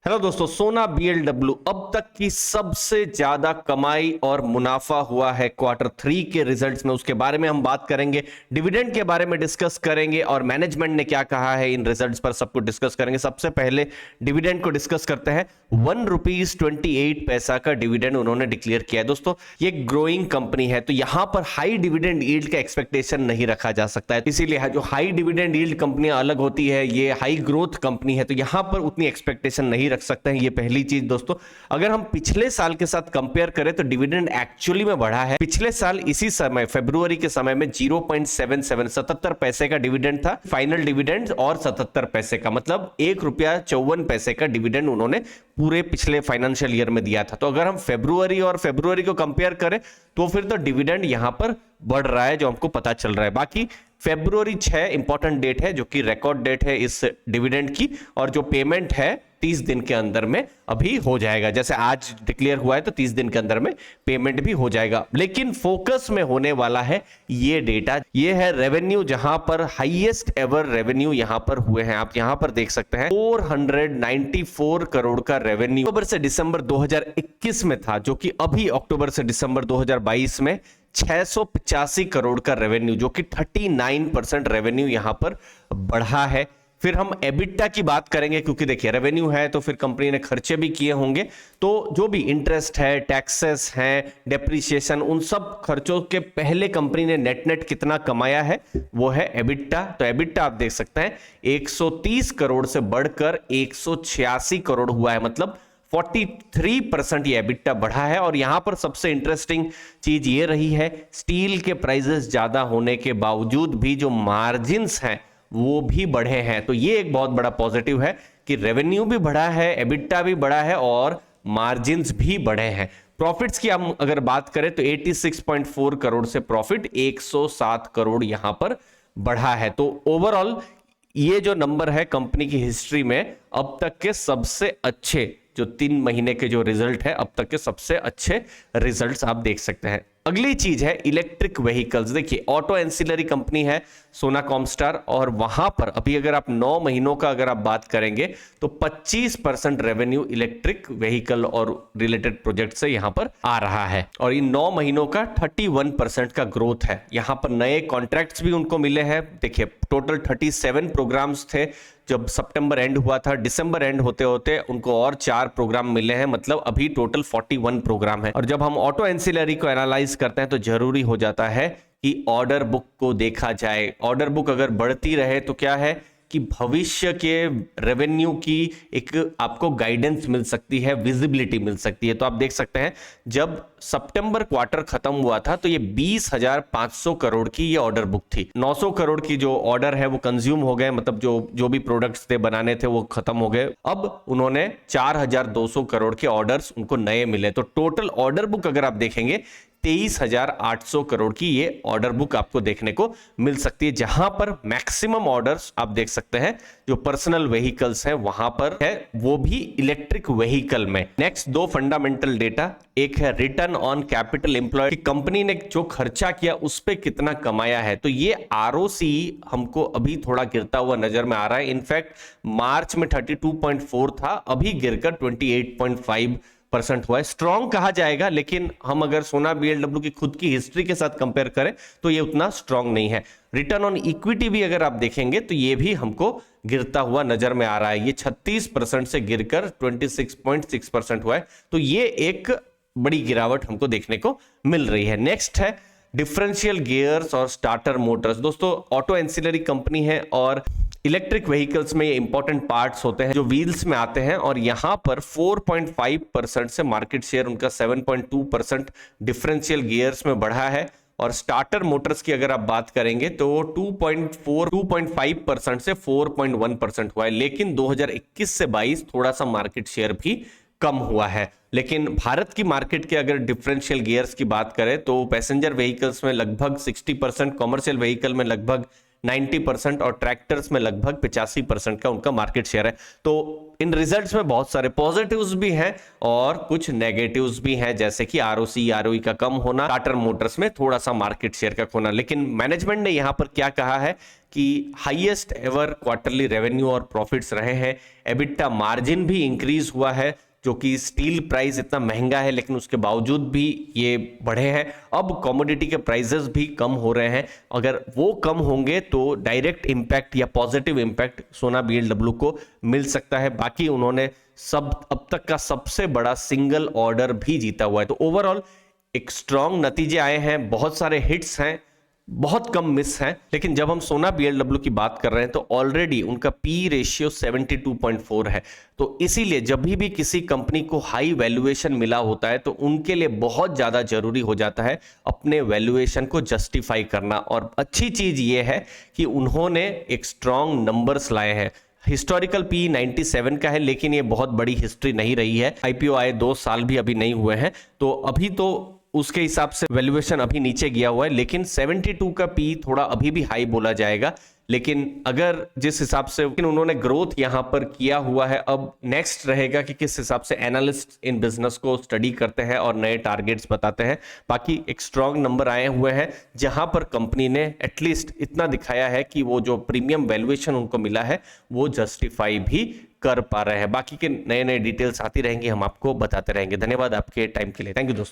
Hello दोस्तों, सोना BLW अब तक की सबसे ज्यादा कमाई और मुनाफा हुआ है क्वार्टर 3 के रिजल्ट्स में। उसके बारे में हम बात करेंगे, डिविडेंड के बारे में डिस्कस करेंगे और मैनेजमेंट ने क्या कहा है इन रिजल्ट्स पर, सब कुछ डिस्कस करेंगे। सबसे पहले डिविडेंड को डिस्कस करते हैं। ₹1.28 का डिविडेंड उन्होंने डिक्लेयर किया है। दोस्तों, ये ग्रोइंग कंपनी है तो यहां पर हाई डिविडेंड यील्ड का एक्सपेक्टेशन नहीं रखा जा सकता है। इसीलिए जो हाई डिविडेंड यील्ड कंपनियां अलग होती है, ये हाई ग्रोथ कंपनी है तो यहां पर उतनी एक्सपेक्टेशन नहीं रख सकते हैं। ये पहली चीज दोस्तों। अगर हम पिछले साल के साथ कंपेयर करें तो डिविडेंड एक्चुअली में बढ़ा है। पिछले साल इसी समय फरवरी के समय में 0.77 77 पैसे का डिविडेंड था फाइनल डिविडेंड, और 77 पैसे का मतलब ₹1.54 का डिविडेंड उन्होंने पूरे पिछले फाइनेंशियल ईयर में दिया था। तो अगर हम फरवरी को कंपेयर करें तो फिर तो डिविडेंड यहां पर बढ़ रहा है, जो हमको पता चल रहा है। बाकी फरवरी 6 इंपॉर्टेंट डेट है, जो कि रिकॉर्ड डेट है इस डिविडेंड की, और जो पेमेंट है 30 दिन के अंदर में अभी हो जाएगा। जैसे आज डिक्लेयर हुआ है तो 30 दिन के अंदर में पेमेंट भी हो जाएगा। लेकिन फोकस में होने वाला है ये डेटा, ये है रेवेन्यू, जहां पर हाईएस्ट एवर रेवेन्यू यहां पर हुए हैं। आप यहां पर देख सकते हैं 494 करोड़ का रेवेन्यू अक्टूबर से दिसंबर 2021 में था, जो कि अभी अक्टूबर से दिसंबर 2022 में 685 करोड़ का रेवेन्यू, जो कि 39% रेवेन्यू यहां पर बढ़ा है। फिर हम एबिटा की बात करेंगे, क्योंकि देखिए रेवेन्यू है तो फिर कंपनी ने खर्चे भी किए होंगे, तो जो भी इंटरेस्ट है, टैक्सेस हैं, डेप्रिसिएशन, उन सब खर्चों के पहले कंपनी ने नेट नेट कितना कमाया है वो है एबिटा। तो एबिटा आप देख सकते हैं 130 करोड़ से बढ़कर 186 करोड़ हुआ है, मतलब 43% ये एबिटा बढ़ा है। और यहां पर सबसे इंटरेस्टिंग चीज ये रही है, स्टील के प्राइसेस ज्यादा होने के बावजूद भी जो मार्जिन्स हैं वो भी बढ़े हैं। तो ये एक बहुत बड़ा पॉजिटिव है कि रेवेन्यू भी बढ़ा है, एबिटा भी बढ़ा है और मार्जिन्स भी बढ़े हैं। प्रॉफिट्स की हम अगर बात करें तो 86.4 करोड़ से प्रॉफिट 107 करोड़ यहां पर बढ़ा है। तो ओवरऑल ये जो नंबर है कंपनी की हिस्ट्री में अब तक के सबसे अच्छे, जो 3 महीने के जो रिजल्ट है अब तक के सबसे अच्छे रिजल्ट्स आप देख सकते हैं। अगली चीज है इलेक्ट्रिक व्हीकल्स। देखिए ऑटो एंसिलरी कंपनी है सोना कॉमस्टार, और वहां पर अभी अगर आप 9 महीनों का अगर आप बात करेंगे तो 25% रेवेन्यू इलेक्ट्रिक व्हीकल और रिलेटेड प्रोजेक्ट से यहां पर आ रहा है, और इन 9 महीनों का 31% का ग्रोथ है। यहां पर नए कॉन्ट्रैक्ट्स भी उनको मिले हैं। देखिए टोटल 37 प्रोग्राम्स थे जब सितंबर एंड हुआ था, दिसंबर एंड होते होते उनको और 4 प्रोग्राम मिले हैं, मतलब अभी टोटल 41 प्रोग्राम है। और जब हम ऑटो एंसिलरी को एनालाइज करते हैं तो जरूरी हो जाता है कि ऑर्डर बुक को देखा जाए। ऑर्डर बुक अगर बढ़ती रहे तो क्या है कि भविष्य के रेवेन्यू की एक आपको गाइडेंस मिल सकती है, विजिबिलिटी मिल सकती है। तो आप देख सकते हैं जब सितंबर क्वार्टर खत्म हुआ था तो ये 20,500 करोड़ की ये ऑर्डर बुक थी। 900 करोड़ की जो ऑर्डर है वो कंज्यूम हो गए, मतलब जो भी प्रोडक्ट्स थे बनाने थे वो खत्म हो गए। अब उन्होंने 4,200 करोड़ के ऑर्डर्स उनको नए मिले। तो टोटल ऑर्डर बुक अगर आप देखेंगे 23,800 करोड़ की ये ऑर्डर बुक आपको देखने को मिल सकती है, जहां पर मैक्सिमम ऑर्डर्स आप देख सकते हैं जो पर्सनल व्हीकल्स हैं वहां पर है, वो भी इलेक्ट्रिक व्हीकल में। नेक्स्ट 2 फंडामेंटल डेटा, एक है return on capital employed, company ने जो खर्चा किया उस पे कितना कमाया है। तो ये आरओसी हमको अभी थोड़ा गिरता हुआ नजर में आ रहा है। इनफैक्ट मार्च में 32.4 था, अभी गिरकर 28.5% हुआ है। स्ट्रॉन्ग कहा जाएगा, लेकिन हम अगर सोना बीएलडब्ल्यू की खुद की हिस्ट्री के साथ कंपेयर करें तो ये उतना स्ट्रॉन्ग नहीं है। रिटर्न ऑन इक्विटी भी अगर आप देखेंगे तो ये भी हमको गिरता हुआ नजर में आ रहा है। ये 36% से गिरकर 26.6% हुआ है। तो ये एक बड़ी गिरावट हमको देखने को मिल रही है। नेक्स्ट है डिफरेंशियल गियर्स और स्टार्टर मोटर्स। दोस्तों ऑटो एंसिलरी कंपनी है और इलेक्ट्रिक व्हीकल्स में ये इंपॉर्टेंट पार्ट्स होते हैं जो व्हील्स में आते हैं, और यहां पर 4.5% से मार्केट शेयर उनका 7.2% डिफरेंशियल गियर्स में बढ़ा है। और स्टार्टर मोटर्स की अगर आप बात करेंगे तो 2.5% से 4.1% हुआ है। लेकिन 2021 से 22 थोड़ा सा मार्केट शेयर भी कम हुआ है। लेकिन भारत की मार्केट के अगर डिफरेंशियल गियर्स की बात करें तो पैसेंजर व्हीकल्स में लगभग 60%, कॉमर्शियल व्हीकल में लगभग 90% और ट्रैक्टर्स में लगभग 85% का उनका मार्केट शेयर है। तो इन रिजल्ट्स में बहुत सारे पॉजिटिव्स भी हैं और कुछ नेगेटिव्स भी हैं, जैसे कि आरओसी आरओई का कम होना, टाटा मोटर्स में थोड़ा सा मार्केट शेयर का खोना। लेकिन मैनेजमेंट ने यहां पर क्या कहा है कि हाईएस्ट एवर क्वार्टरली रेवेन्यू और प्रॉफिट्स रहे हैं, एबिटा मार्जिन भी इंक्रीज हुआ है, जो कि स्टील प्राइस इतना महंगा है लेकिन उसके बावजूद भी ये बढ़े हैं। अब कमोडिटी के प्राइसेस भी कम हो रहे हैं, अगर वो कम होंगे तो डायरेक्ट इंपैक्ट या पॉजिटिव इंपैक्ट सोना बीएलडब्ल्यू को मिल सकता है। बाकी उन्होंने अब तक का सबसे बड़ा सिंगल ऑर्डर भी जीता हुआ है। तो ओवरऑल एक स्ट्रॉन्ग नतीजे आए हैं, बहुत सारे हिट्स हैं, बहुत कम मिस हैं। लेकिन जब हम सोना बीएलडब्ल्यू की बात कर रहे हैं तो ऑलरेडी उनका पी रेशियो 72.4 है। तो इसीलिए जब भी किसी कंपनी को हाई वैल्यूएशन मिला होता है तो उनके लिए बहुत ज्यादा जरूरी हो जाता है अपने वैल्यूएशन को जस्टिफाई करना। और अच्छी चीज ये है कि उन्होंने एक स्ट्रॉन्ग नंबर्स लाए हैं। हिस्टोरिकल पी 97 का है, लेकिन ये बहुत बड़ी हिस्ट्री नहीं रही है। आईपीओ आए 2 साल भी अभी नहीं हुए हैं, तो अभी तो उसके हिसाब से वैल्यूएशन अभी नीचे गया हुआ है। लेकिन 72 का पी थोड़ा अभी भी हाई बोला जाएगा। लेकिन अगर जिस हिसाब से उन्होंने ग्रोथ यहां पर किया हुआ है, अब नेक्स्ट रहेगा कि किस हिसाब से एनालिस्ट इन बिजनेस को स्टडी करते हैं और नए टारगेट्स बताते हैं। बाकी एक स्ट्रांग नंबर आए हुए हैं जहां पर कंपनी ने एटलीस्ट इतना दिखाया है कि वो जो प्रीमियम वैल्यूएशन उनको मिला है वो जस्टिफाई भी कर पा रहे हैं। बाकी के नए नए डिटेल्स आती रहेंगी, हम आपको बताते रहेंगे। धन्यवाद आपके टाइम के लिए। थैंक यू दोस्तों।